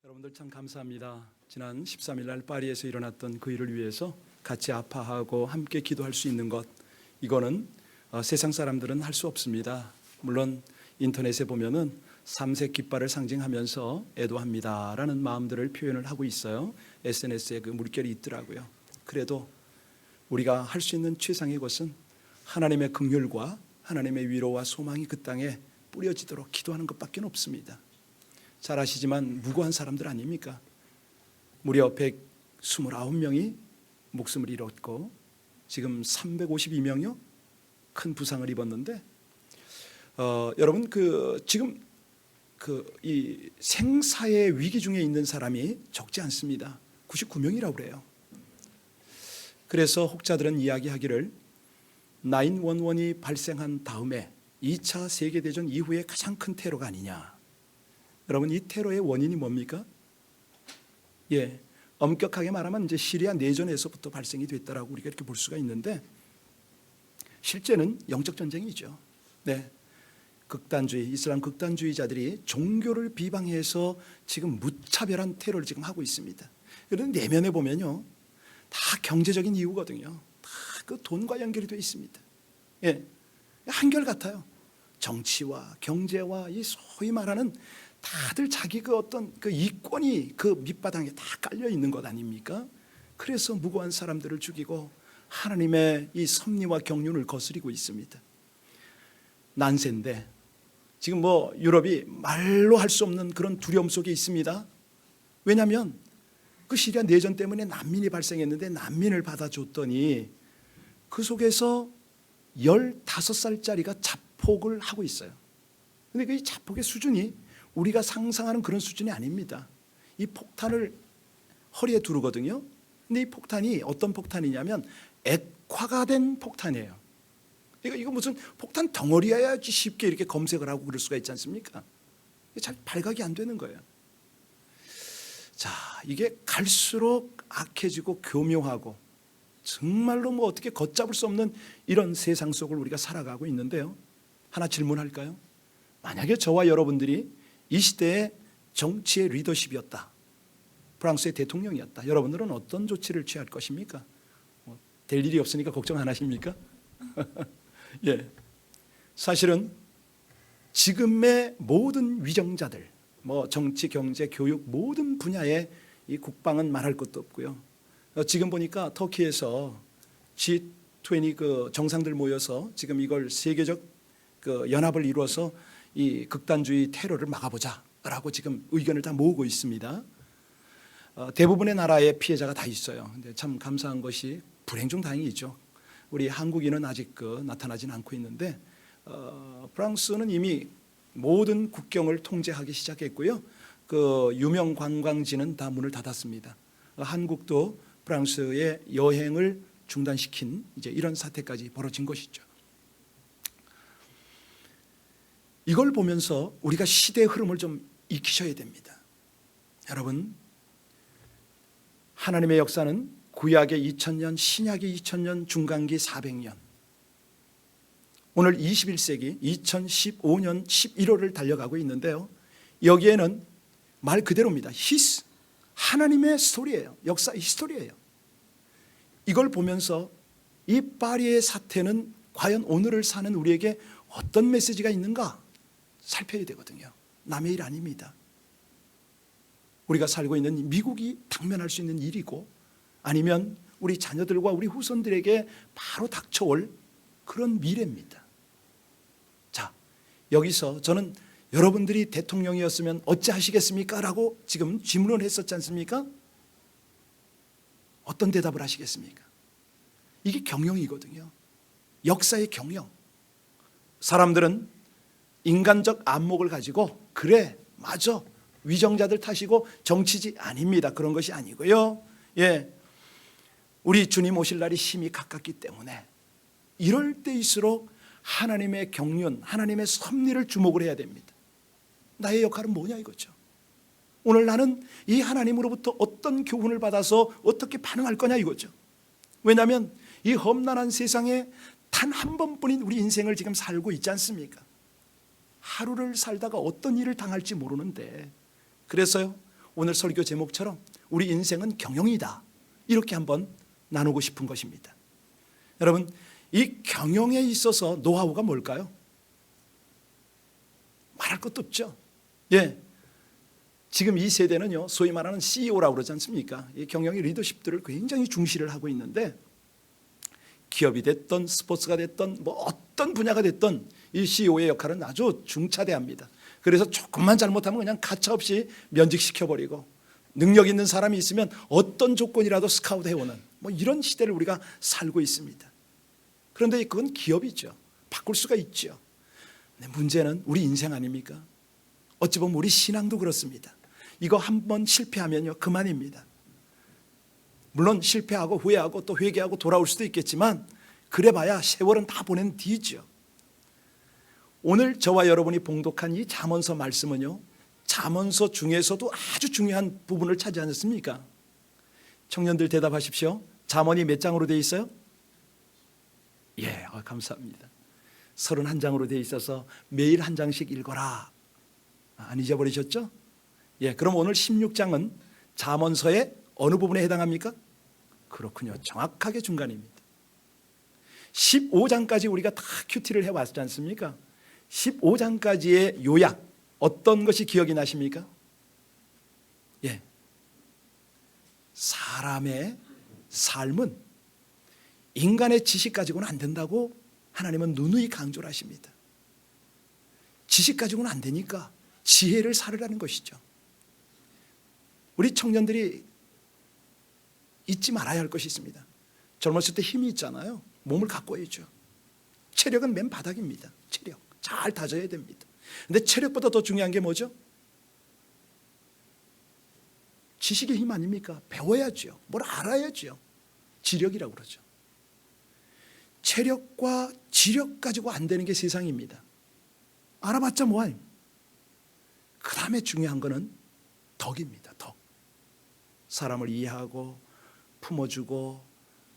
여러분들 참 감사합니다. 지난 13일 날 파리에서 일어났던 그 일을 위해서 같이 아파하고 함께 기도할 수 있는 것, 이거는 세상 사람들은 할 수 없습니다. 물론 인터넷에 보면은 삼색 깃발을 상징하면서 애도합니다라는 마음들을 표현을 하고 있어요. SNS에 그 물결이 있더라고요. 그래도 우리가 할 수 있는 최상의 것은 하나님의 긍휼과 하나님의 위로와 소망이 그 땅에 뿌려지도록 기도하는 것밖에 없습니다. 잘 아시지만 무고한 사람들 아닙니까? 무려 129명이 목숨을 잃었고 지금 352명이요 큰 부상을 입었는데 여러분 지금 이 생사의 위기 중에 있는 사람이 적지 않습니다. 99명이라고 그래요. 그래서 혹자들은 이야기하기를 911이 발생한 다음에 2차 세계대전 이후에 가장 큰 테러가 아니냐. 여러분, 이 테러의 원인이 뭡니까? 엄격하게 말하면 이제 시리아 내전에서부터 발생이 됐다라고 우리가 이렇게 볼 수가 있는데, 실제는 영적 전쟁이죠. 극단주의, 이슬람 극단주의자들이 종교를 비방해서 지금 무차별한 테러를 지금 하고 있습니다. 그런데 내면에 보면요, 다 경제적인 이유거든요. 다 그 돈과 연결이 되어 있습니다. 한결같아요. 정치와 경제와 이 소위 말하는 다들 자기 그 어떤 그 이권이 그 밑바닥에 다 깔려 있는 것 아닙니까? 그래서 무고한 사람들을 죽이고 하나님의 이 섭리와 경륜을 거스리고 있습니다. 난세인데 지금 유럽이 말로 할 수 없는 그런 두려움 속에 있습니다. 왜냐하면 그 시리아 내전 때문에 난민이 발생했는데 난민을 받아줬더니 그 속에서 15살짜리가 자폭을 하고 있어요. 근데 그 자폭의 수준이 우리가 상상하는 그런 수준이 아닙니다. 이 폭탄을 허리에 두르거든요. 근데 이 폭탄이 어떤 폭탄이냐면 액화가 된 폭탄이에요. 이거 무슨 폭탄 덩어리여야지 쉽게 이렇게 검색을 하고 그럴 수가 있지 않습니까? 잘 발각이 안 되는 거예요. 자, 이게 갈수록 악해지고 교묘하고 정말로 어떻게 걷잡을 수 없는 이런 세상 속을 우리가 살아가고 있는데요. 하나 질문할까요? 만약에 저와 여러분들이 이 시대의 정치의 리더십이었다, 프랑스의 대통령이었다, 여러분들은 어떤 조치를 취할 것입니까? 될 일이 없으니까 걱정 안 하십니까? 사실은 지금의 모든 위정자들, 정치, 경제, 교육 모든 분야의 이 국방은 말할 것도 없고요. 지금 보니까 터키에서 G20 그 정상들 모여서 지금 이걸 세계적 그 연합을 이루어서 이 극단주의 테러를 막아보자라고 지금 의견을 다 모으고 있습니다. 대부분의 나라의 피해자가 다 있어요. 근데 참 감사한 것이 불행 중 다행이죠. 우리 한국인은 아직 나타나진 않고 있는데 프랑스는 이미 모든 국경을 통제하기 시작했고요. 그 유명 관광지는 다 문을 닫았습니다. 한국도 프랑스의 여행을 중단시킨 이제 이런 사태까지 벌어진 것이죠. 이걸 보면서 우리가 시대의 흐름을 좀 익히셔야 됩니다. 여러분, 하나님의 역사는 구약의 2000년, 신약의 2000년, 중간기 400년. 오늘 21세기 2015년 11월을 달려가고 있는데요. 여기에는 말 그대로입니다. 하나님의 스토리예요. 역사의 히스토리예요. 이걸 보면서 이 파리의 사태는 과연 오늘을 사는 우리에게 어떤 메시지가 있는가 살펴야 되거든요. 남의 일 아닙니다. 우리가 살고 있는 미국이 당면할 수 있는 일이고, 아니면 우리 자녀들과 우리 후손들에게 바로 닥쳐올 그런 미래입니다. 자, 여기서 저는 여러분들이 대통령이었으면 어찌하시겠습니까? 라고 지금 질문을 했었지 않습니까? 어떤 대답을 하시겠습니까? 이게 경영이거든요. 역사의 경영. 사람들은 인간적 안목을 가지고 그래, 맞아, 위정자들 탓이고 정치지 아닙니다. 그런 것이 아니고요. 우리 주님 오실 날이 심히 가깝기 때문에 이럴 때일수록 하나님의 경륜, 하나님의 섭리를 주목을 해야 됩니다. 나의 역할은 뭐냐 이거죠. 오늘 나는 이 하나님으로부터 어떤 교훈을 받아서 어떻게 반응할 거냐 이거죠. 왜냐하면 이 험난한 세상에 단 한 번뿐인 우리 인생을 지금 살고 있지 않습니까? 하루를 살다가 어떤 일을 당할지 모르는데, 그래서요 오늘 설교 제목처럼 우리 인생은 경영이다, 이렇게 한번 나누고 싶은 것입니다. 여러분, 이 경영에 있어서 노하우가 뭘까요? 말할 것도 없죠. 예, 지금 이 세대는요, 소위 말하는 CEO라고 그러지 않습니까? 이 경영의 리더십들을 굉장히 중시를 하고 있는데, 기업이 됐던 스포츠가 됐던 뭐 어떤 분야가 됐던 이 CEO의 역할은 아주 중차대합니다. 그래서 조금만 잘못하면 그냥 가차없이 면직시켜버리고, 능력 있는 사람이 있으면 어떤 조건이라도 스카우트 해오는 뭐 이런 시대를 우리가 살고 있습니다. 그런데 그건 기업이죠. 바꿀 수가 있죠. 근데 문제는 우리 인생 아닙니까? 어찌 보면 우리 신앙도 그렇습니다. 이거 한번 실패하면요, 그만입니다. 물론 실패하고 후회하고 또 회개하고 돌아올 수도 있겠지만, 그래봐야 세월은 다 보낸 뒤죠. 오늘 저와 여러분이 봉독한 이 잠언서 말씀은요, 잠언서 중에서도 아주 중요한 부분을 차지하지 않습니까? 청년들 대답하십시오. 잠언이 몇 장으로 되어 있어요? 예, 감사합니다. 31장으로 되어 있어서 매일 한 장씩 읽어라. 안 잊어버리셨죠? 예, 그럼 오늘 16장은 잠언서의 어느 부분에 해당합니까? 그렇군요. 정확하게 중간입니다. 15장까지 우리가 다 큐티를 해왔지 않습니까? 15장까지의 요약, 어떤 것이 기억이 나십니까? 예, 사람의 삶은 인간의 지식 가지고는 안 된다고 하나님은 누누이 강조를 하십니다. 지식 가지고는 안 되니까 지혜를 살으라는 것이죠. 우리 청년들이 잊지 말아야 할 것이 있습니다. 젊었을 때 힘이 있잖아요. 몸을 가꿔야죠. 체력은 맨 바닥입니다. 체력 잘 다져야 됩니다. 근데 체력보다 더 중요한 게 뭐죠? 지식의 힘 아닙니까? 배워야죠. 뭘 알아야죠. 지력이라고 그러죠. 체력과 지력 가지고 안 되는 게 세상입니다. 알아봤자 뭐하니? 그 다음에 중요한 거는 덕입니다. 덕. 사람을 이해하고 품어주고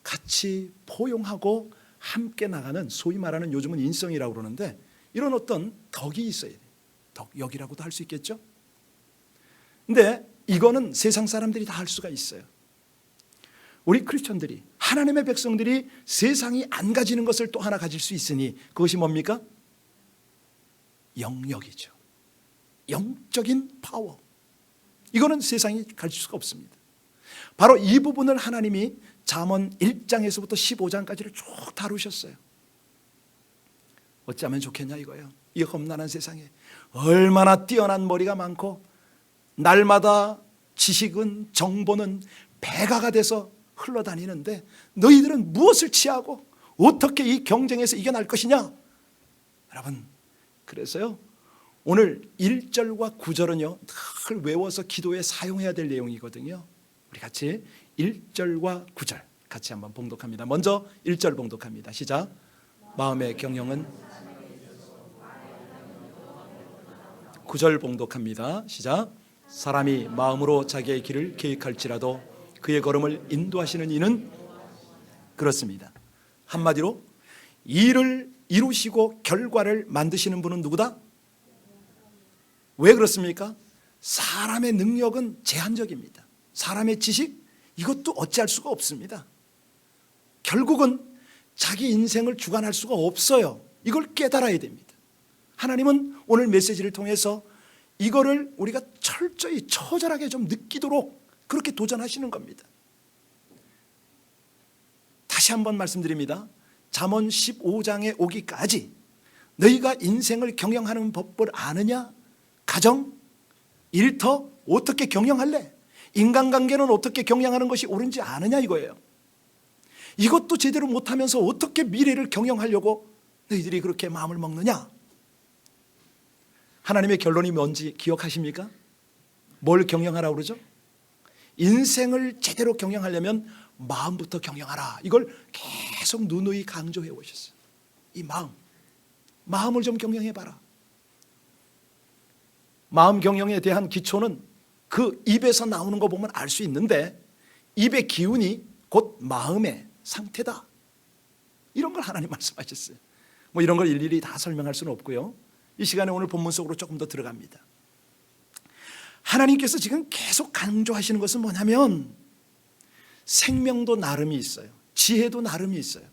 같이 포용하고 함께 나가는, 소위 말하는 요즘은 인성이라고 그러는데, 이런 어떤 덕이 있어야 돼요. 덕역이라고도 할 수 있겠죠. 근데 이거는 세상 사람들이 다 할 수가 있어요. 우리 크리스천들이, 하나님의 백성들이 세상이 안 가지는 것을 또 하나 가질 수 있으니, 그것이 뭡니까? 영역이죠. 영적인 파워. 이거는 세상이 가질 수가 없습니다. 바로 이 부분을 하나님이 잠언 1장에서부터 15장까지를 쭉 다루셨어요. 어찌하면 좋겠냐 이거예요. 이 험난한 세상에 얼마나 뛰어난 머리가 많고, 날마다 지식은, 정보는 배가가 돼서 흘러다니는데, 너희들은 무엇을 취하고 어떻게 이 경쟁에서 이겨낼 것이냐? 여러분, 그래서요, 오늘 1절과 9절은요 늘 외워서 기도에 사용해야 될 내용이거든요. 우리 같이 1절과 9절 같이 한번 봉독합니다. 먼저 1절 봉독합니다. 시작. 마음의 경영은, 9절 봉독합니다. 시작. 사람이 마음으로 자기의 길을 계획할지라도 그의 걸음을 인도하시는 이는, 그렇습니다. 한마디로 일을 이루시고 결과를 만드시는 분은 누구다? 왜 그렇습니까? 사람의 능력은 제한적입니다. 사람의 지식, 이것도 어찌할 수가 없습니다. 결국은 자기 인생을 주관할 수가 없어요. 이걸 깨달아야 됩니다. 하나님은 오늘 메시지를 통해서 이거를 우리가 철저히 처절하게 좀 느끼도록 그렇게 도전하시는 겁니다. 다시 한번 말씀드립니다. 잠언 15장에 오기까지 너희가 인생을 경영하는 법을 아느냐? 가정, 일터 어떻게 경영할래? 인간관계는 어떻게 경영하는 것이 옳은지 아느냐 이거예요. 이것도 제대로 못하면서 어떻게 미래를 경영하려고 너희들이 그렇게 마음을 먹느냐? 하나님의 결론이 뭔지 기억하십니까? 뭘 경영하라고 그러죠? 인생을 제대로 경영하려면 마음부터 경영하라. 이걸 계속 누누이 강조해 오셨어요. 이 마음을 좀 경영해봐라. 마음 경영에 대한 기초는 그 입에서 나오는 거 보면 알 수 있는데, 입의 기운이 곧 마음의 상태다. 이런 걸 하나님 말씀하셨어요. 뭐 이런 걸 일일이 다 설명할 수는 없고요. 이 시간에 오늘 본문 속으로 조금 더 들어갑니다. 하나님께서 지금 계속 강조하시는 것은 뭐냐면 생명도 나름이 있어요. 지혜도 나름이 있어요.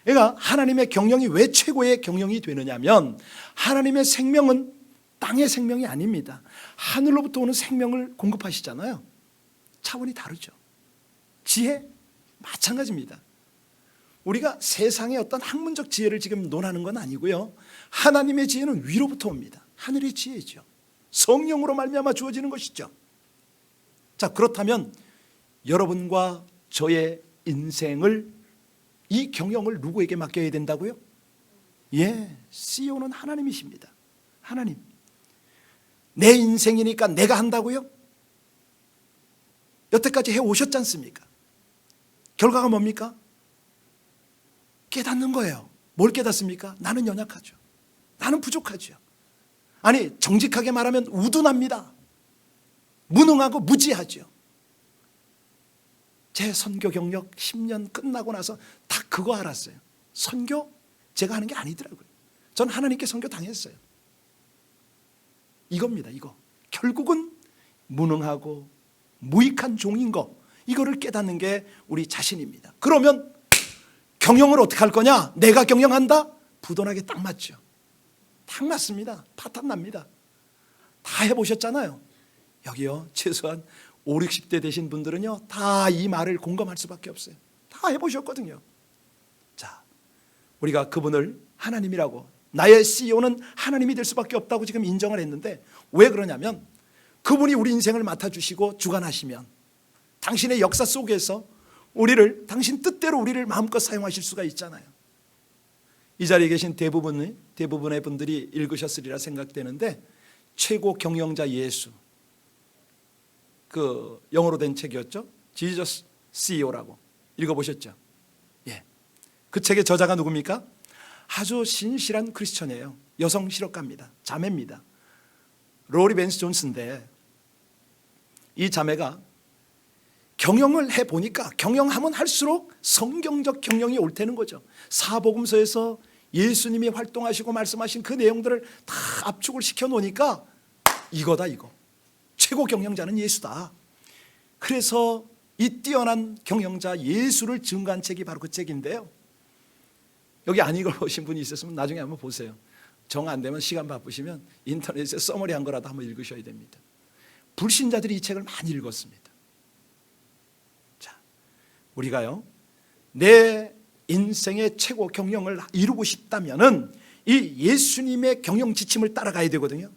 그러니까 하나님의 경영이 왜 최고의 경영이 되느냐면 하나님의 생명은 땅의 생명이 아닙니다. 하늘로부터 오는 생명을 공급하시잖아요. 차원이 다르죠. 지혜 마찬가지입니다. 우리가 세상의 어떤 학문적 지혜를 지금 논하는 건 아니고요. 하나님의 지혜는 위로부터 옵니다. 하늘의 지혜죠. 성령으로 말미암아 주어지는 것이죠. 자, 그렇다면 여러분과 저의 인생을, 이 경영을 누구에게 맡겨야 된다고요? 예, CEO는 하나님이십니다. 하나님. 내 인생이니까 내가 한다고요? 여태까지 해오셨지 않습니까? 결과가 뭡니까? 깨닫는 거예요. 뭘 깨닫습니까? 나는 연약하죠. 나는 부족하죠. 아니, 정직하게 말하면 우둔합니다. 무능하고 무지하죠. 제 선교 경력 10년 끝나고 나서 다 그거 알았어요. 선교 제가 하는 게 아니더라고요. 전 하나님께 선교 당했어요. 이겁니다. 이거 결국은 무능하고 무익한 종인 거, 이거를 깨닫는 게 우리 자신입니다. 그러면 경영을 어떻게 할 거냐? 내가 경영한다? 부도나게 딱 맞죠. 딱 맞습니다. 파탄 납니다. 다 해보셨잖아요. 여기요, 최소한 5, 60대 되신 분들은요, 다 이 말을 공감할 수밖에 없어요. 다 해보셨거든요. 자, 우리가 그분을 하나님이라고, 나의 CEO는 하나님이 될 수밖에 없다고 지금 인정을 했는데, 왜 그러냐면 그분이 우리 인생을 맡아주시고 주관하시면 당신의 역사 속에서 우리를, 당신 뜻대로 우리를 마음껏 사용하실 수가 있잖아요. 이 자리에 계신 대부분의 분들이 읽으셨으리라 생각되는데, 최고 경영자 예수, 그 영어로 된 책이었죠. Jesus CEO라고 읽어보셨죠? 예. 그 책의 저자가 누굽니까? 아주 신실한 크리스천이에요. 여성 실업가입니다. 자매입니다. 로리 벤스 존스인데, 이 자매가 경영을 해보니까 경영하면 할수록 성경적 경영이 옳다는 거죠. 사복음서에서 예수님이 활동하시고 말씀하신 그 내용들을 다 압축을 시켜놓으니까 이거다, 이거. 최고 경영자는 예수다. 그래서 이 뛰어난 경영자 예수를 증거한 책이 바로 그 책인데요. 여기 안 읽어보신 분이 있었으면 나중에 한번 보세요. 정 안 되면, 시간 바쁘시면 인터넷에 서머리한 거라도 한번 읽으셔야 됩니다. 불신자들이 이 책을 많이 읽었습니다. 자, 우리가요, 내 인생의 최고 경영을 이루고 싶다면은 이 예수님의 경영 지침을 따라가야 되거든요.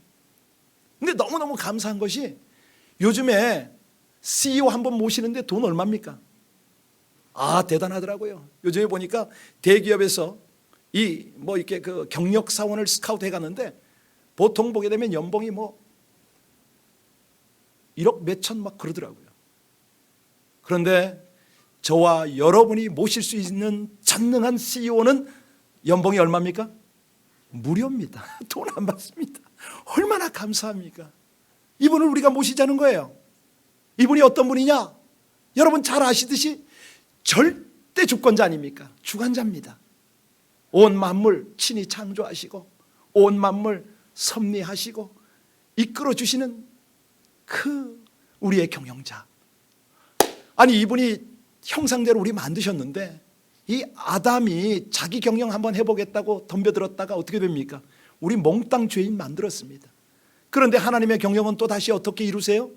근데 너무너무 감사한 것이, 요즘에 CEO 한 번 모시는데 돈 얼마입니까? 아, 대단하더라고요. 요즘에 보니까 대기업에서 이렇게 그 경력 사원을 스카우트 해갔는데, 보통 보게 되면 연봉이 1억 몇천 막 그러더라고요. 그런데 저와 여러분이 모실 수 있는 전능한 CEO는 연봉이 얼마입니까? 무료입니다. 돈 안 받습니다. 얼마나 감사합니까? 이분을 우리가 모시자는 거예요. 이분이 어떤 분이냐? 여러분 잘 아시듯이 절대 주권자 아닙니까? 주관자입니다. 온 만물 친히 창조하시고 온 만물 섭리하시고 이끌어 주시는 그 우리의 경영자. 아니, 이분이 형상대로 우리 만드셨는데, 이 아담이 자기 경영 한번 해보겠다고 덤벼들었다가 어떻게 됩니까? 우리 몽땅 죄인 만들었습니다. 그런데 하나님의 경영은 또 다시 어떻게 이루세요?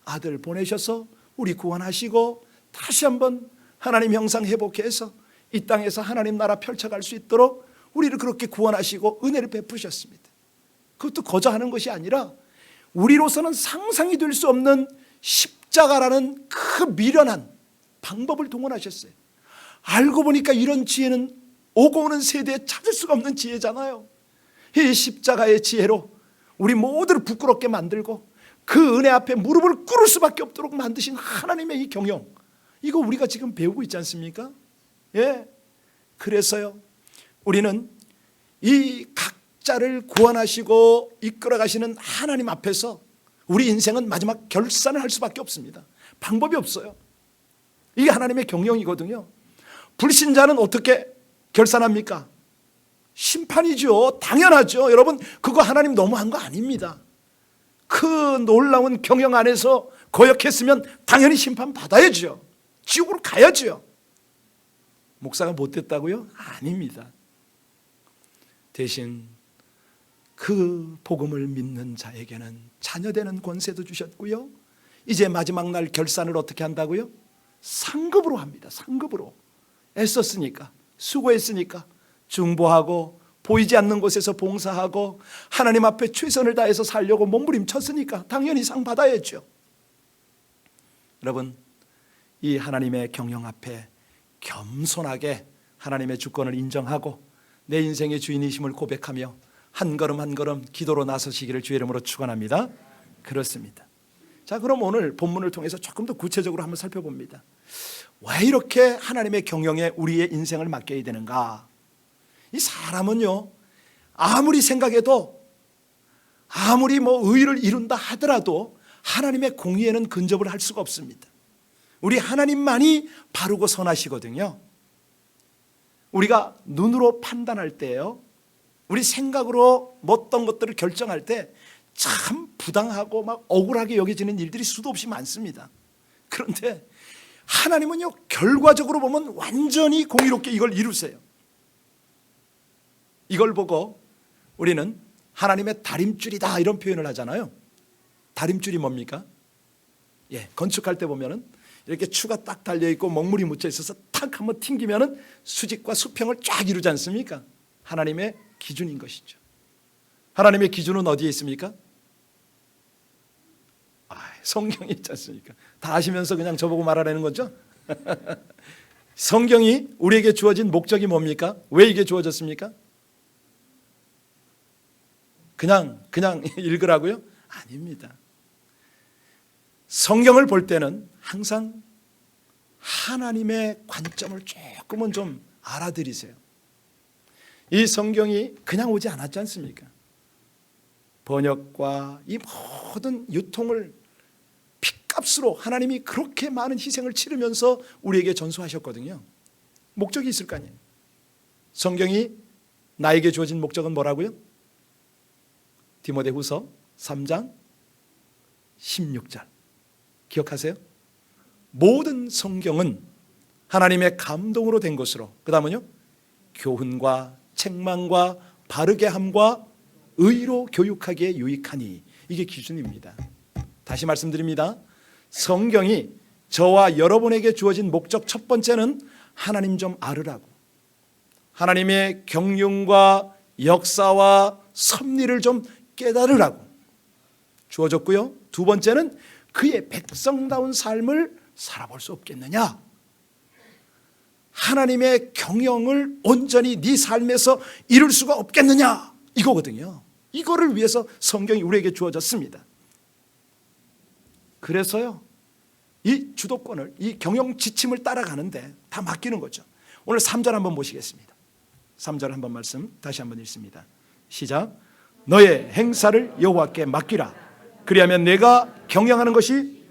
아들 보내셔서 우리 구원하시고 다시 한번 하나님 형상 회복해서 이 땅에서 하나님 나라 펼쳐갈 수 있도록 우리를 그렇게 구원하시고 은혜를 베푸셨습니다. 그것도 거저하는 것이 아니라 우리로서는 상상이 될 수 없는 십자가라는 그 미련한 방법을 동원하셨어요. 알고 보니까 이런 지혜는 오고 오는 세대에 찾을 수가 없는 지혜잖아요. 이 십자가의 지혜로 우리 모두를 부끄럽게 만들고 그 은혜 앞에 무릎을 꿇을 수밖에 없도록 만드신 하나님의 이 경영, 이거 우리가 지금 배우고 있지 않습니까? 예. 그래서요, 우리는 이 각자를 구원하시고 이끌어 가시는 하나님 앞에서 우리 인생은 마지막 결산을 할 수밖에 없습니다. 방법이 없어요. 이게 하나님의 경영이거든요. 불신자는 어떻게 결산합니까? 심판이죠. 당연하죠. 여러분, 그거 하나님 너무한 거 아닙니다. 그 놀라운 경영 안에서 거역했으면 당연히 심판받아야죠. 지옥으로 가야죠. 목사가 못됐다고요? 아닙니다. 대신 그 복음을 믿는 자에게는 자녀되는 권세도 주셨고요, 이제 마지막 날 결산을 어떻게 한다고요? 상급으로 합니다. 상급으로. 애썼으니까, 수고했으니까 중보하고 보이지 않는 곳에서 봉사하고 하나님 앞에 최선을 다해서 살려고 몸부림쳤으니까 당연히 상 받아야죠. 여러분, 이 하나님의 경영 앞에 겸손하게 하나님의 주권을 인정하고 내 인생의 주인이심을 고백하며 한 걸음 한 걸음 기도로 나서시기를 주의 이름으로 축원합니다. 그렇습니다. 자, 그럼 오늘 본문을 통해서 조금 더 구체적으로 한번 살펴봅니다. 왜 이렇게 하나님의 경영에 우리의 인생을 맡겨야 되는가? 이 사람은요, 아무리 생각해도, 아무리 의를 이룬다 하더라도 하나님의 공의에는 근접을 할 수가 없습니다. 우리 하나님만이 바르고 선하시거든요. 우리가 눈으로 판단할 때요, 우리 생각으로 어떤 것들을 결정할 때 참 부당하고 막 억울하게 여겨지는 일들이 수도 없이 많습니다. 그런데 하나님은요, 결과적으로 보면 완전히 공의롭게 이걸 이루세요. 이걸 보고 우리는 하나님의 다림줄이다 이런 표현을 하잖아요. 다림줄이 뭡니까? 건축할 때 보면은 이렇게 추가 딱 달려있고 먹물이 묻혀 있어서 탁 한번 튕기면은 수직과 수평을 쫙 이루지 않습니까? 하나님의 기준인 것이죠. 하나님의 기준은 어디에 있습니까? 성경이 있지 않습니까? 다 아시면서 그냥 저보고 말하라는 거죠? 성경이 우리에게 주어진 목적이 뭡니까? 왜 이게 주어졌습니까? 그냥 읽으라고요? 아닙니다. 성경을 볼 때는 항상 하나님의 관점을 조금은 좀 알아들이세요. 이 성경이 그냥 오지 않았지 않습니까? 번역과 이 모든 유통을 핏값으로 하나님이 그렇게 많은 희생을 치르면서 우리에게 전수하셨거든요. 목적이 있을 거 아니에요. 성경이 나에게 주어진 목적은 뭐라고요? 디모데후서 3장 16절 기억하세요? 모든 성경은 하나님의 감동으로 된 것으로, 그 다음은요, 교훈과 책망과 바르게 함과 의로 교육하기에 유익하니, 이게 기준입니다. 다시 말씀드립니다. 성경이 저와 여러분에게 주어진 목적 첫 번째는 하나님 좀 알으라고, 하나님의 경륜과 역사와 섭리를 좀 깨달으라고 주어졌고요, 두 번째는 그의 백성다운 삶을 살아볼 수 없겠느냐, 하나님의 경영을 온전히 네 삶에서 이룰 수가 없겠느냐, 이거거든요. 이거를 위해서 성경이 우리에게 주어졌습니다. 그래서요, 이 주도권을, 이 경영 지침을 따라가는데 다 맡기는 거죠. 오늘 3절 한번 보시겠습니다. 3절 한번 말씀 다시 한번 읽습니다. 시작. 너의 행사를 여호와께 맡기라. 그리하면 내가 경영하는 것이,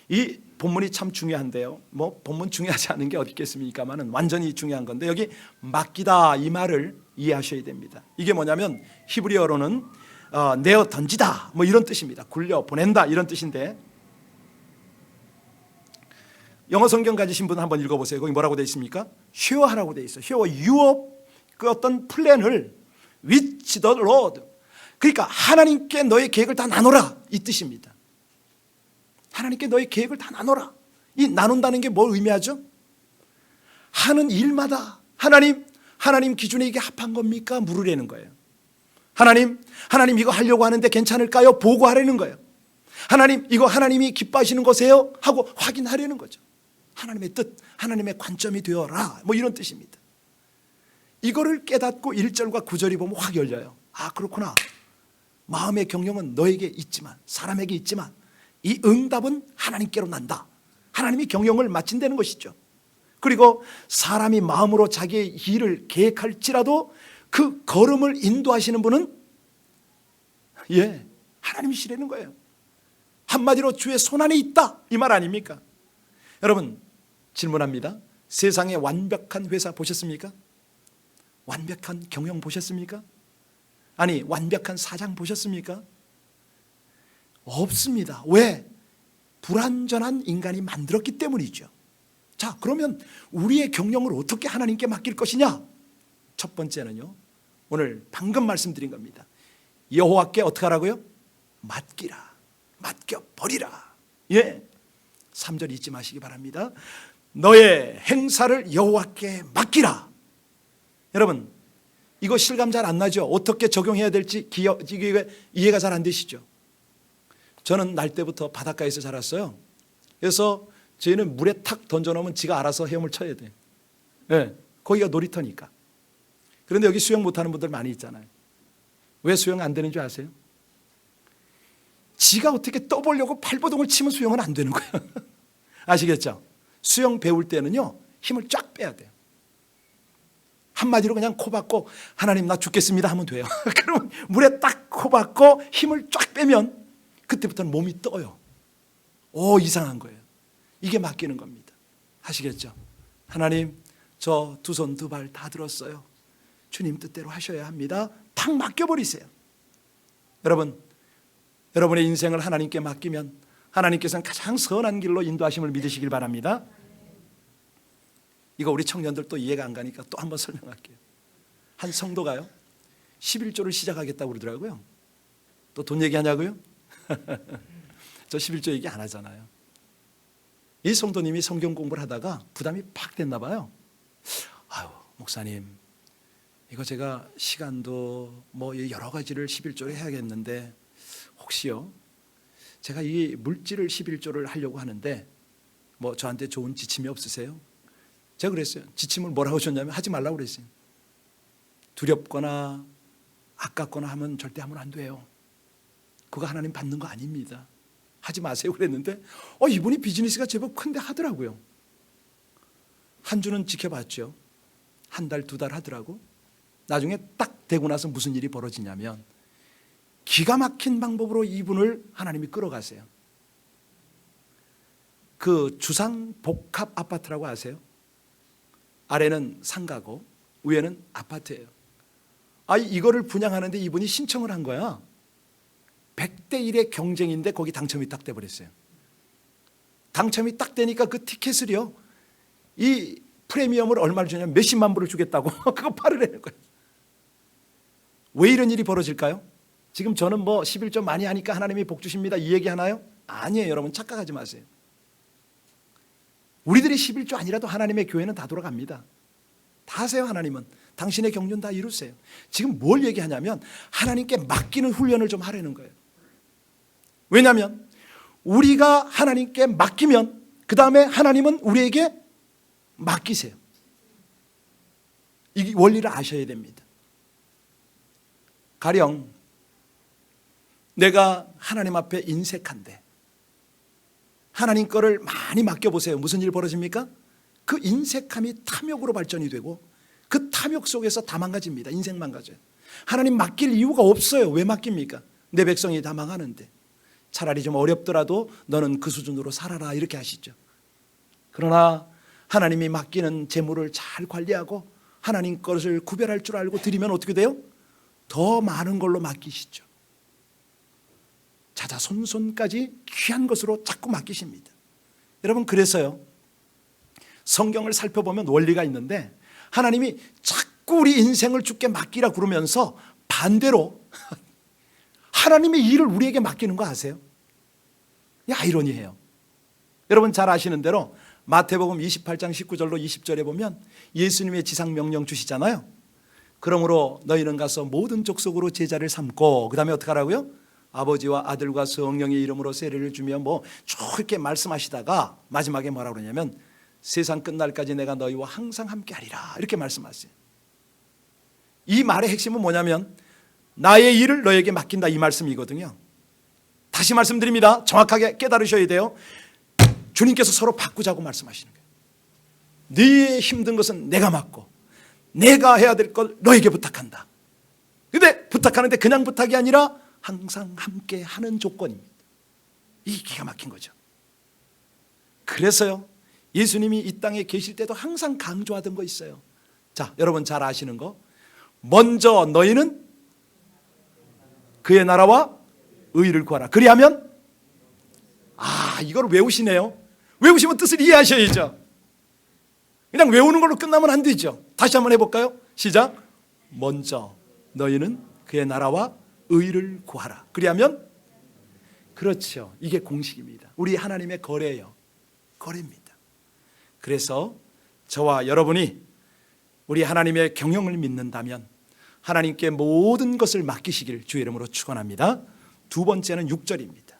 이 본문이 참 중요한데요, 본문 중요하지 않은 게 어디 있겠습니까만은 완전히 중요한 건데, 여기 맡기다 이 말을 이해하셔야 됩니다. 이게 뭐냐면 히브리어로는 내어 던지다 이런 뜻입니다. 굴려 보낸다 이런 뜻인데, 영어 성경 가지신 분 한번 읽어보세요. 거기 뭐라고 되어 있습니까? 쉐어하라고 되어 있어요. 쉐어, 유업, 그 어떤 플랜을 with the Lord, 그러니까 하나님께 너의 계획을 다 나눠라 이 뜻입니다. 하나님께 너의 계획을 다 나눠라. 이 나눈다는 게 뭘 의미하죠? 하는 일마다 하나님 기준에 이게 합한 겁니까? 물으라는 거예요. 하나님 이거 하려고 하는데 괜찮을까요? 보고하라는 거예요. 하나님 이거 하나님이 기뻐하시는 것이에요? 하고 확인하려는 거죠. 하나님의 뜻, 하나님의 관점이 되어라 이런 뜻입니다. 이거를 깨닫고 1절과 9절이 보면 확 열려요. 아, 그렇구나. 마음의 경영은 너에게 있지만, 사람에게 있지만 이 응답은 하나님께로 난다. 하나님이 경영을 마친다는 것이죠. 그리고 사람이 마음으로 자기의 일을 계획할지라도 그 걸음을 인도하시는 분은 하나님이시라는 거예요. 한마디로 주의 손안에 있다 이 말 아닙니까? 여러분, 질문합니다. 세상에 완벽한 회사 보셨습니까? 완벽한 경영 보셨습니까? 아니, 완벽한 사장 보셨습니까? 없습니다. 왜? 불완전한 인간이 만들었기 때문이죠. 자, 그러면 우리의 경영을 어떻게 하나님께 맡길 것이냐? 첫 번째는요, 오늘 방금 말씀드린 겁니다. 여호와께 어떻게 하라고요? 맡기라. 맡겨버리라. 예, 3절 잊지 마시기 바랍니다. 너의 행사를 여호와께 맡기라. 여러분, 이거 실감 잘 안 나죠? 어떻게 적용해야 될지 이해가 잘 안 되시죠? 저는 날 때부터 바닷가에서 자랐어요. 그래서 저희는 물에 탁 던져놓으면 지가 알아서 헤엄을 쳐야 돼요. 네, 거기가 놀이터니까. 그런데 여기 수영 못하는 분들 많이 있잖아요. 왜 수영 안 되는 줄 아세요? 지가 어떻게 떠보려고 발버둥을 치면 수영은 안 되는 거예요. 아시겠죠? 수영 배울 때는요, 힘을 쫙 빼야 돼요. 한마디로 그냥 코 박고 하나님 나 죽겠습니다 하면 돼요. 그러면 물에 딱 코 박고 힘을 쫙 빼면 그때부터는 몸이 떠요. 오, 이상한 거예요. 이게 맡기는 겁니다. 아시겠죠? 하나님, 저 두 손 두 발 다 들었어요. 주님 뜻대로 하셔야 합니다. 탁 맡겨버리세요. 여러분, 여러분의 인생을 하나님께 맡기면 하나님께서는 가장 선한 길로 인도하심을 믿으시길 바랍니다. 이거 우리 청년들 또 이해가 안 가니까 또 한번 설명할게요. 한 성도가요, 11조를 시작하겠다고 그러더라고요. 또 돈 얘기하냐고요? 저 11조 얘기 안 하잖아요. 이 성도님이 성경 공부를 하다가 부담이 팍 됐나 봐요. 아유, 목사님, 이거 제가 시간도 뭐 여러 가지를 11조를 해야겠는데 혹시요, 제가 이 물질을 11조를 하려고 하는데 뭐 저한테 좋은 지침이 없으세요? 제가 그랬어요. 지침을 뭐라고 줬냐면 하지 말라고 그랬어요. 두렵거나 아깝거나 하면 절대 하면 안 돼요. 그거 하나님 받는 거 아닙니다. 하지 마세요 그랬는데 이분이 비즈니스가 제법 큰데 하더라고요. 한 주는 지켜봤죠. 한 달, 두 달 하더라고. 나중에 딱 되고 나서 무슨 일이 벌어지냐면 기가 막힌 방법으로 이분을 하나님이 끌어가세요. 그 주상 복합 아파트라고 아세요? 아래는 상가고 위에는 아파트예요. 이거를 분양하는데 이분이 신청을 한 거야. 100대 1의 경쟁인데 거기 당첨이 딱 돼버렸어요. 당첨이 딱 되니까 그 티켓을요, 이 프리미엄을 얼마를 주냐면 몇십만 불을 주겠다고 그거 팔으라는 거예요. 왜 이런 일이 벌어질까요? 지금 저는 뭐 11조 많이 하니까 하나님이 복 주십니다 이 얘기 하나요? 아니에요. 여러분 착각하지 마세요. 우리들이 11조 아니라도 하나님의 교회는 다 돌아갑니다. 다 하세요. 하나님은 당신의 경륜 다 이루세요. 지금 뭘 얘기하냐면 하나님께 맡기는 훈련을 좀 하라는 거예요. 왜냐하면 우리가 하나님께 맡기면 그 다음에 하나님은 우리에게 맡기세요. 이 원리를 아셔야 됩니다. 가령 내가 하나님 앞에 인색한데 하나님 거를 많이 맡겨보세요. 무슨 일 벌어집니까? 그 인색함이 탐욕으로 발전이 되고 그 탐욕 속에서 다 망가집니다. 인생 망가져요. 하나님 맡길 이유가 없어요. 왜 맡깁니까? 내 백성이 다 망하는데. 차라리 좀 어렵더라도 너는 그 수준으로 살아라 이렇게 하시죠. 그러나 하나님이 맡기는 재물을 잘 관리하고 하나님 것을 구별할 줄 알고 드리면 어떻게 돼요? 더 많은 걸로 맡기시죠. 자자손손까지 귀한 것으로 자꾸 맡기십니다. 여러분, 그래서요, 성경을 살펴보면 원리가 있는데 하나님이 자꾸 우리 인생을 주께 맡기라 그러면서 반대로 하나님의 일을 우리에게 맡기는 거 아세요? 아이러니해요. 여러분 잘 아시는 대로 마태복음 28장 19절로 20절에 보면 예수님의 지상 명령 주시잖아요. 그러므로 너희는 가서 모든 족속으로 제자를 삼고, 그 다음에 어떻게 하라고요? 아버지와 아들과 성령의 이름으로 세례를 주며 뭐 이렇게 말씀하시다가 마지막에 뭐라고 그러냐면 세상 끝날까지 내가 너희와 항상 함께 하리라 이렇게 말씀하세요. 이 말의 핵심은 뭐냐면 나의 일을 너에게 맡긴다 이 말씀이거든요. 다시 말씀드립니다. 정확하게 깨달으셔야 돼요. 주님께서 서로 바꾸자고 말씀하시는 거예요. 네 힘든 것은 내가 맡고 내가 해야 될 걸 너에게 부탁한다. 근데 부탁하는데 그냥 부탁이 아니라 항상 함께 하는 조건입니다. 이게 기가 막힌 거죠. 그래서요, 예수님이 이 땅에 계실 때도 항상 강조하던 거 있어요. 자, 여러분 잘 아시는 거, 먼저 너희는 그의 나라와 의를 구하라. 그리하면 이걸 외우시네요. 외우시면 뜻을 이해하셔야죠. 그냥 외우는 걸로 끝나면 안 되죠. 다시 한번 해볼까요? 시작. 먼저 너희는 그의 나라와 의를 구하라. 그리하면, 그렇죠. 이게 공식입니다. 우리 하나님의 거래예요. 거래입니다. 그래서 저와 여러분이 우리 하나님의 경영을 믿는다면 하나님께 모든 것을 맡기시길 주의 이름으로 축원합니다. 두 번째는 6절입니다.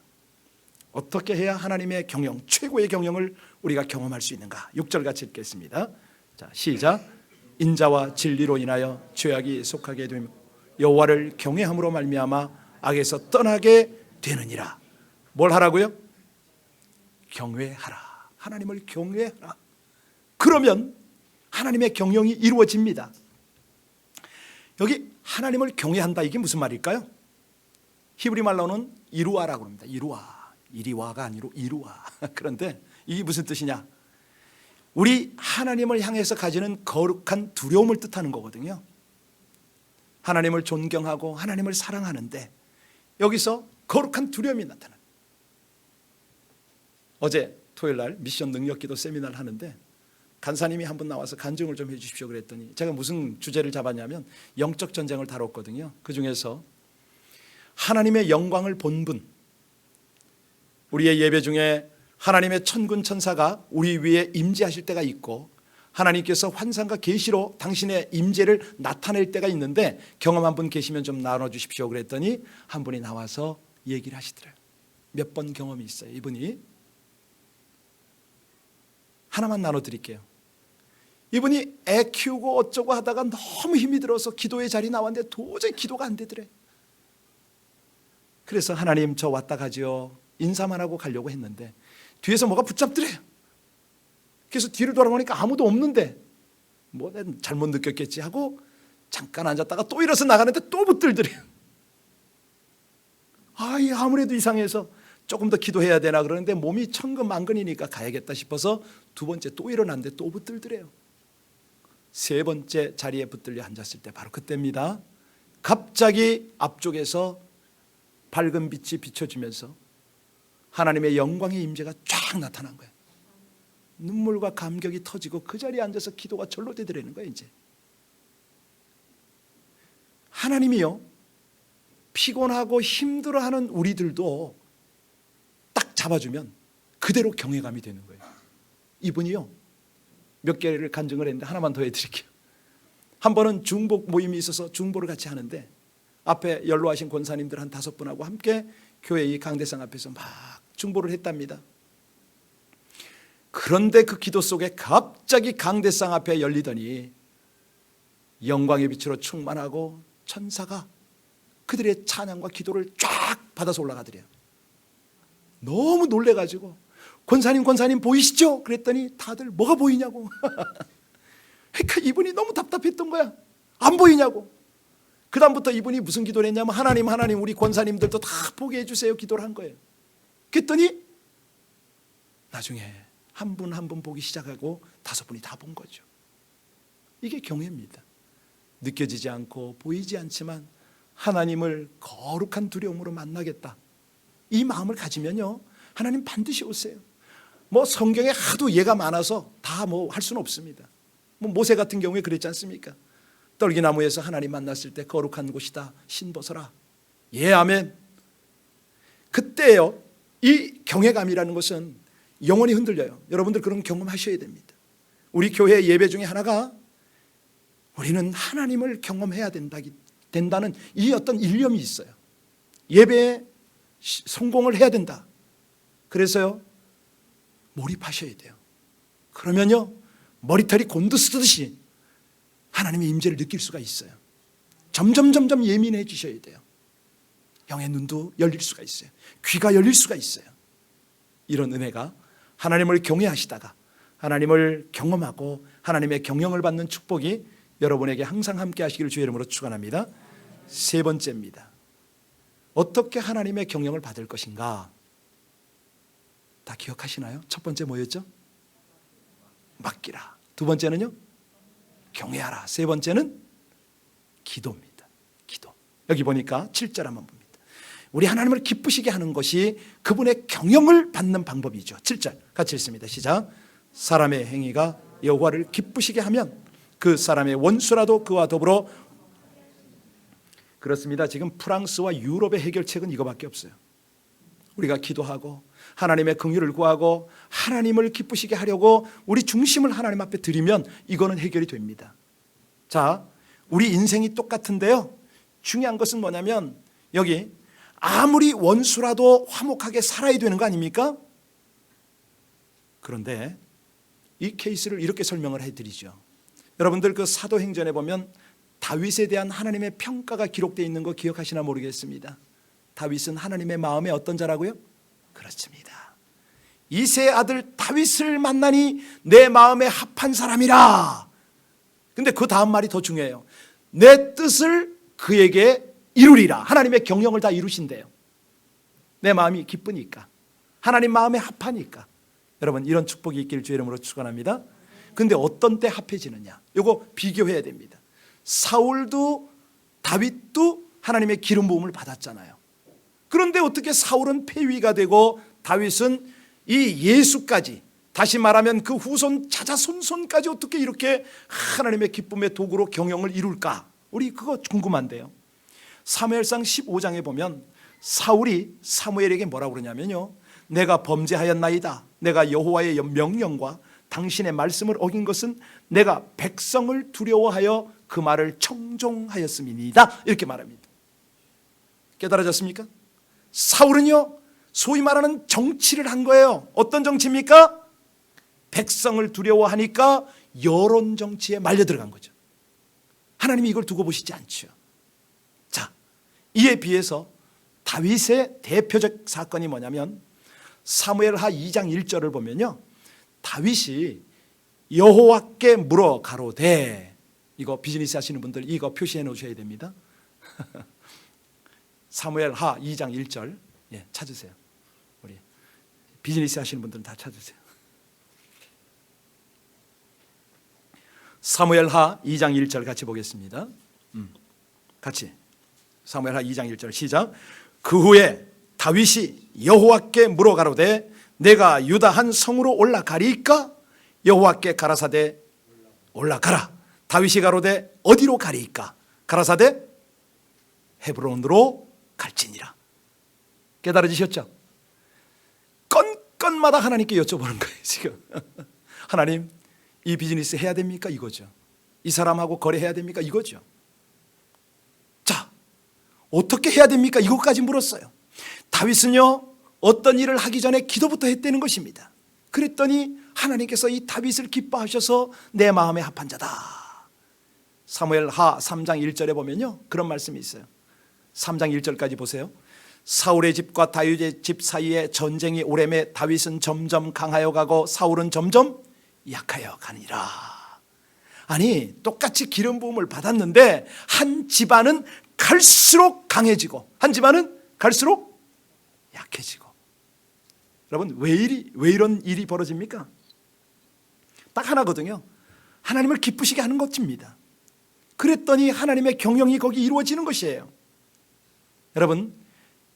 어떻게 해야 하나님의 경영, 최고의 경영을 우리가 경험할 수 있는가? 6절 같이 읽겠습니다. 자, 시작. 인자와 진리로 인하여 죄악이 속하게 되며 여호와를 경외함으로 말미암아 악에서 떠나게 되느니라. 뭘 하라고요? 경외하라. 하나님을 경외하라. 그러면 하나님의 경영이 이루어집니다. 여기 하나님을 경외한다, 이게 무슨 말일까요? 히브리 말로는 이루아라고 합니다. 이루아, 이리와가 아니로 이루아. 그런데 이게 무슨 뜻이냐? 우리 하나님을 향해서 가지는 거룩한 두려움을 뜻하는 거거든요. 하나님을 존경하고 하나님을 사랑하는데 여기서 거룩한 두려움이 나타나요. 어제 토요일 날 미션 능력기도 세미나를 하는데 간사님이 한 분 나와서 간증을 좀 해주십시오 그랬더니 제가 무슨 주제를 잡았냐면 영적 전쟁을 다뤘거든요. 그 중에서 하나님의 영광을 본 분, 우리의 예배 중에 하나님의 천군 천사가 우리 위에 임재하실 때가 있고 하나님께서 환상과 계시로 당신의 임재를 나타낼 때가 있는데 경험한 분 계시면 좀 나눠주십시오 그랬더니 한 분이 나와서 얘기를 하시더래요. 몇 번 경험이 있어요. 이분이 하나만 나눠드릴게요. 이분이 애 키우고 어쩌고 하다가 너무 힘이 들어서 기도의 자리 나왔는데 도저히 기도가 안 되더래. 그래서 하나님 저 왔다 가지요 인사만 하고 가려고 했는데 뒤에서 뭐가 붙잡더래요. 그래서 뒤를 돌아보니까 아무도 없는데 뭐 잘못 느꼈겠지 하고 잠깐 앉았다가 또 일어서 나가는데 또 붙들더래요. 아무래도 이상해서 조금 더 기도해야 되나 그러는데 몸이 천근만근이니까 가야겠다 싶어서 두 번째 또 일어났는데 또 붙들더래요. 세 번째 자리에 붙들려 앉았을 때 바로 그때입니다. 갑자기 앞쪽에서 밝은 빛이 비춰지면서 하나님의 영광의 임재가 쫙 나타난 거예요. 눈물과 감격이 터지고 그 자리에 앉아서 기도가 절로 되더라는 거예요. 이제 하나님이요, 피곤하고 힘들어하는 우리들도 딱 잡아주면 그대로 경외감이 되는 거예요. 이분이요, 몇 개를 간증을 했는데 하나만 더 해드릴게요. 한 번은 중복 모임이 있어서 중보를 같이 하는데 앞에 연로하신 권사님들 한 5분하고 함께 교회 이 강대상 앞에서 막 중보를 했답니다. 그런데 그 기도 속에 갑자기 강대상 앞에 열리더니 영광의 빛으로 충만하고 천사가 그들의 찬양과 기도를 쫙 받아서 올라가더래요. 너무 놀래가지고 권사님 보이시죠? 그랬더니 다들 뭐가 보이냐고. 그러니까 이분이 너무 답답했던 거야. 안 보이냐고. 그 다음부터 이분이 무슨 기도를 했냐면 하나님 우리 권사님들도 다 보게 해주세요 기도를 한 거예요. 그랬더니 나중에 한 분 한 분 보기 시작하고 5분이 다 본 거죠. 이게 경외입니다. 느껴지지 않고 보이지 않지만 하나님을 거룩한 두려움으로 만나겠다, 이 마음을 가지면요 하나님 반드시 오세요. 뭐 성경에 하도 예가 많아서 다 뭐 할 수는 없습니다. 뭐 모세 같은 경우에 그랬지 않습니까? 떨기나무에서 하나님 만났을 때 거룩한 곳이다 신 벗어라. 예, 아멘. 그때요 이 경외감이라는 것은 영원히 흔들려요. 여러분들 그런 경험하셔야 됩니다. 우리 교회 예배 중에 하나가 우리는 하나님을 경험해야 된다는 이 어떤 일념이 있어요. 예배에 성공을 해야 된다. 그래서요 몰입하셔야 돼요. 그러면요 머리털이 곤두쓰듯이 하나님의 임재를 느낄 수가 있어요. 점점 예민해지셔야 돼요. 영의 눈도 열릴 수가 있어요. 귀가 열릴 수가 있어요. 이런 은혜가 하나님을 경외하시다가 하나님을 경험하고 하나님의 경영을 받는 축복이 여러분에게 항상 함께 하시기를 주의 이름으로 축원합니다. 세 번째입니다. 어떻게 하나님의 경영을 받을 것인가? 다 기억하시나요? 첫 번째 뭐였죠? 맡기라. 두 번째는요? 경외하라. 세 번째는 기도입니다. 기도. 여기 보니까 7절 한번 봅니다. 우리 하나님을 기쁘시게 하는 것이 그분의 경영을 받는 방법이죠. 7절 같이 읽습니다. 시작. 사람의 행위가 여호와를 기쁘시게 하면 그 사람의 원수라도 그와 더불어. 그렇습니다. 지금 프랑스와 유럽의 해결책은 이거밖에 없어요. 우리가 기도하고 하나님의 긍휼을 구하고 하나님을 기쁘시게 하려고 우리 중심을 하나님 앞에 드리면 이거는 해결이 됩니다. 자, 우리 인생이 똑같은데요, 중요한 것은 뭐냐면 여기 아무리 원수라도 화목하게 살아야 되는 거 아닙니까? 그런데 이 케이스를 이렇게 설명을 해드리죠. 여러분들 그 사도행전에 보면 다윗에 대한 하나님의 평가가 기록되어 있는 거 기억하시나 모르겠습니다. 다윗은 하나님의 마음에 어떤 자라고요? 그렇습니다. 이새의 아들 다윗을 만나니 내 마음에 합한 사람이라. 근데 그 다음 말이 더 중요해요. 내 뜻을 그에게 이루리라. 하나님의 경영을 다 이루신대요. 내 마음이 기쁘니까, 하나님 마음에 합하니까. 여러분, 이런 축복이 있기를 주의 이름으로 축원합니다. 근데 어떤 때 합해지느냐, 이거 비교해야 됩니다. 사울도 다윗도 하나님의 기름 부음을 받았잖아요. 그런데 어떻게 사울은 폐위가 되고 다윗은 이 예수까지, 다시 말하면 그 후손 자자손손까지 어떻게 이렇게 하나님의 기쁨의 도구로 경영을 이룰까? 우리 그거 궁금한데요. 사무엘상 15장에 보면 사울이 사무엘에게 뭐라고 그러냐면요, 내가 범죄하였나이다. 내가 여호와의 명령과 당신의 말씀을 어긴 것은 내가 백성을 두려워하여 그 말을 청종하였음이니이다. 이렇게 말합니다. 깨달아졌습니까? 사울은요, 소위 말하는 정치를 한 거예요. 어떤 정치입니까? 백성을 두려워하니까 여론 정치에 말려 들어간 거죠. 하나님이 이걸 두고 보시지 않죠. 자, 이에 비해서 다윗의 대표적 사건이 뭐냐면 사무엘하 2장 1절을 보면요, 다윗이 여호와께 물어 가로되, 이거 비즈니스 하시는 분들 이거 표시해 놓으셔야 됩니다. 사무엘하 2장 1절, 예, 찾으세요. 우리 비즈니스 하시는 분들은 다 찾으세요. 사무엘하 2장 1절 같이 보겠습니다. 같이 사무엘하 2장 1절 시작. 그 후에 다윗이 여호와께 물어 가로되 내가 유다 한 성으로 올라가리이까? 여호와께 가라사대 올라가라. 다윗이 가로되 어디로 가리이까? 가라사대 헤브론으로 갈지니라. 깨달아지셨죠? 건건마다 하나님께 여쭤보는 거예요 지금. 하나님, 이 비즈니스 해야 됩니까? 이거죠. 이 사람하고 거래해야 됩니까? 이거죠. 자, 어떻게 해야 됩니까? 이것까지 물었어요. 다윗은요, 어떤 일을 하기 전에 기도부터 했다는 것입니다. 그랬더니 하나님께서 이 다윗을 기뻐하셔서 내 마음에 합한 자다. 사무엘하 3장 1절에 보면요, 그런 말씀이 있어요. 3장 1절까지 보세요. 사울의 집과 다윗의 집 사이에 전쟁이 오래매 다윗은 점점 강하여 가고 사울은 점점 약하여 가니라. 아니, 똑같이 기름 부음을 받았는데 한 집안은 갈수록 강해지고 한 집안은 갈수록 약해지고. 여러분, 왜 이런 일이 벌어집니까? 딱 하나거든요. 하나님을 기쁘시게 하는 것입니다. 그랬더니 하나님의 경영이 거기 이루어지는 것이에요. 여러분,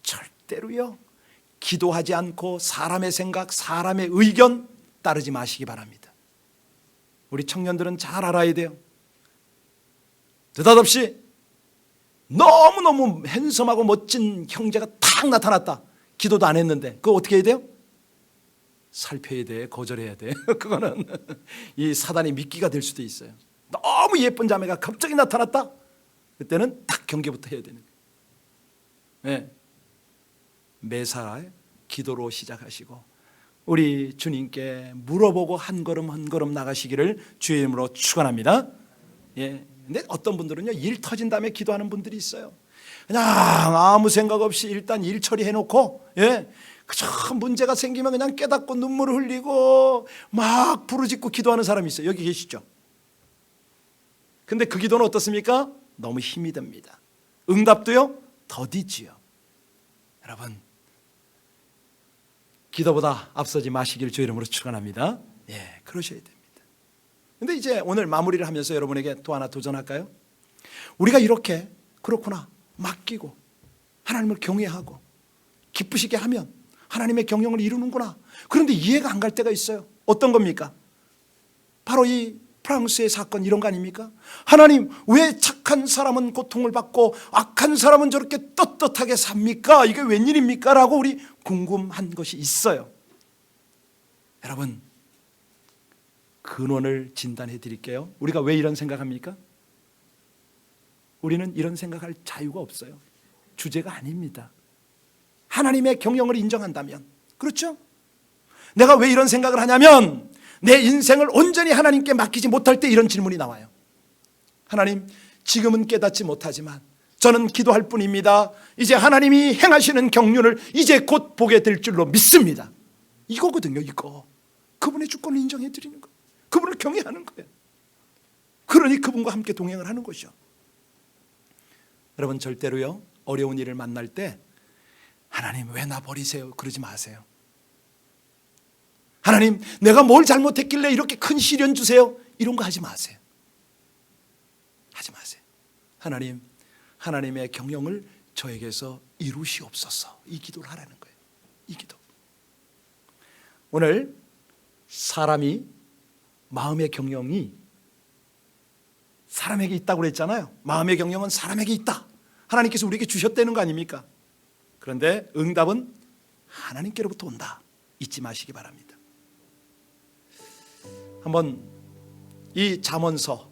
절대로요, 기도하지 않고 사람의 생각, 사람의 의견 따르지 마시기 바랍니다. 우리 청년들은 잘 알아야 돼요. 느닷없이 너무너무 핸섬하고 멋진 형제가 탁 나타났다. 기도도 안 했는데 그거 어떻게 해야 돼요? 살펴야 돼, 거절해야 돼. 그거는 이 사단의 미끼가 될 수도 있어요. 너무 예쁜 자매가 갑자기 나타났다. 그때는 딱 경계부터 해야 되는 거예요. 네. 매사 기도로 시작하시고 우리 주님께 물어보고 한 걸음 한 걸음 나가시기를 주의 이름으로 축원합니다. 예. 근데 어떤 분들은요, 일 터진 다음에 기도하는 분들이 있어요. 그냥 아무 생각 없이 일단 일 처리해놓고, 예, 그저 문제가 생기면 그냥 깨닫고 눈물을 흘리고 막 부르짖고 기도하는 사람이 있어요. 여기 계시죠? 근데 그 기도는 어떻습니까? 너무 힘이 듭니다. 응답도요, 더디지요. 여러분, 기도보다 앞서지 마시길 주의 이름으로 축원합니다. 예, 그러셔야 됩니다. 근데 이제 오늘 마무리를 하면서 여러분에게 또 하나 도전할까요? 우리가 이렇게 그렇구나, 맡기고 하나님을 경외하고 기쁘시게 하면 하나님의 경영을 이루는구나. 그런데 이해가 안 갈 때가 있어요. 어떤 겁니까? 바로 이 프랑스의 사건 이런 거 아닙니까? 하나님, 왜 착한 사람은 고통을 받고 악한 사람은 저렇게 떳떳하게 삽니까? 이게 웬일입니까? 라고 우리 궁금한 것이 있어요. 여러분, 근원을 진단해 드릴게요. 우리가 왜 이런 생각합니까? 우리는 이런 생각할 자유가 없어요. 주제가 아닙니다. 하나님의 경영을 인정한다면, 그렇죠? 내가 왜 이런 생각을 하냐면 내 인생을 온전히 하나님께 맡기지 못할 때 이런 질문이 나와요. 하나님, 지금은 깨닫지 못하지만 저는 기도할 뿐입니다. 이제 하나님이 행하시는 경륜을 이제 곧 보게 될 줄로 믿습니다. 이거거든요. 이거 그분의 주권을 인정해 드리는 거예요. 그분을 경외하는 거예요. 그러니 그분과 함께 동행을 하는 것이죠. 여러분, 절대로요, 어려운 일을 만날 때 하나님 왜 나 버리세요? 그러지 마세요. 하나님, 내가 뭘 잘못했길래 이렇게 큰 시련 주세요? 이런 거 하지 마세요. 하지 마세요. 하나님, 하나님의 경영을 저에게서 이루시옵소서. 이 기도를 하라는 거예요. 이 기도. 오늘 사람이 마음의 경영이 사람에게 있다고 그랬잖아요. 마음의 경영은 사람에게 있다. 하나님께서 우리에게 주셨다는 거 아닙니까? 그런데 응답은 하나님께로부터 온다. 잊지 마시기 바랍니다. 한번 이 잠언서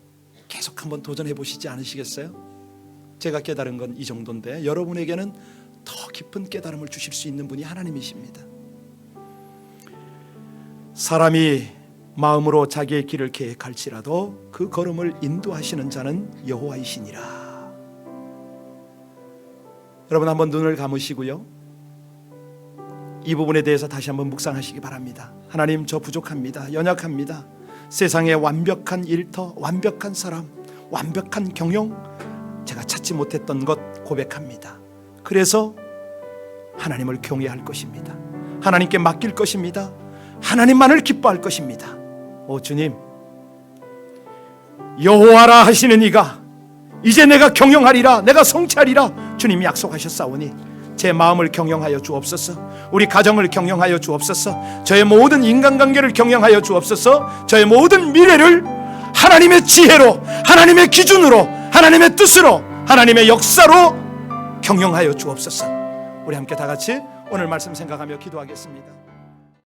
계속 한번 도전해 보시지 않으시겠어요? 제가 깨달은 건 이 정도인데 여러분에게는 더 깊은 깨달음을 주실 수 있는 분이 하나님이십니다. 사람이 마음으로 자기의 길을 계획할지라도 그 걸음을 인도하시는 자는 여호와이시니라. 여러분, 한번 눈을 감으시고요, 이 부분에 대해서 다시 한번 묵상하시기 바랍니다. 하나님, 저 부족합니다. 연약합니다. 세상에 완벽한 일터, 완벽한 사람, 완벽한 경영 제가 찾지 못했던 것 고백합니다. 그래서 하나님을 경외할 것입니다. 하나님께 맡길 것입니다. 하나님만을 기뻐할 것입니다. 오 주님, 여호와라 하시는 이가 이제 내가 경영하리라, 내가 성취하리라 주님이 약속하셨사오니 제 마음을 경영하여 주옵소서. 우리 가정을 경영하여 주옵소서. 저의 모든 인간관계를 경영하여 주옵소서. 저의 모든 미래를 하나님의 지혜로, 하나님의 기준으로, 하나님의 뜻으로, 하나님의 역사로 경영하여 주옵소서. 우리 함께 다 같이 오늘 말씀 생각하며 기도하겠습니다.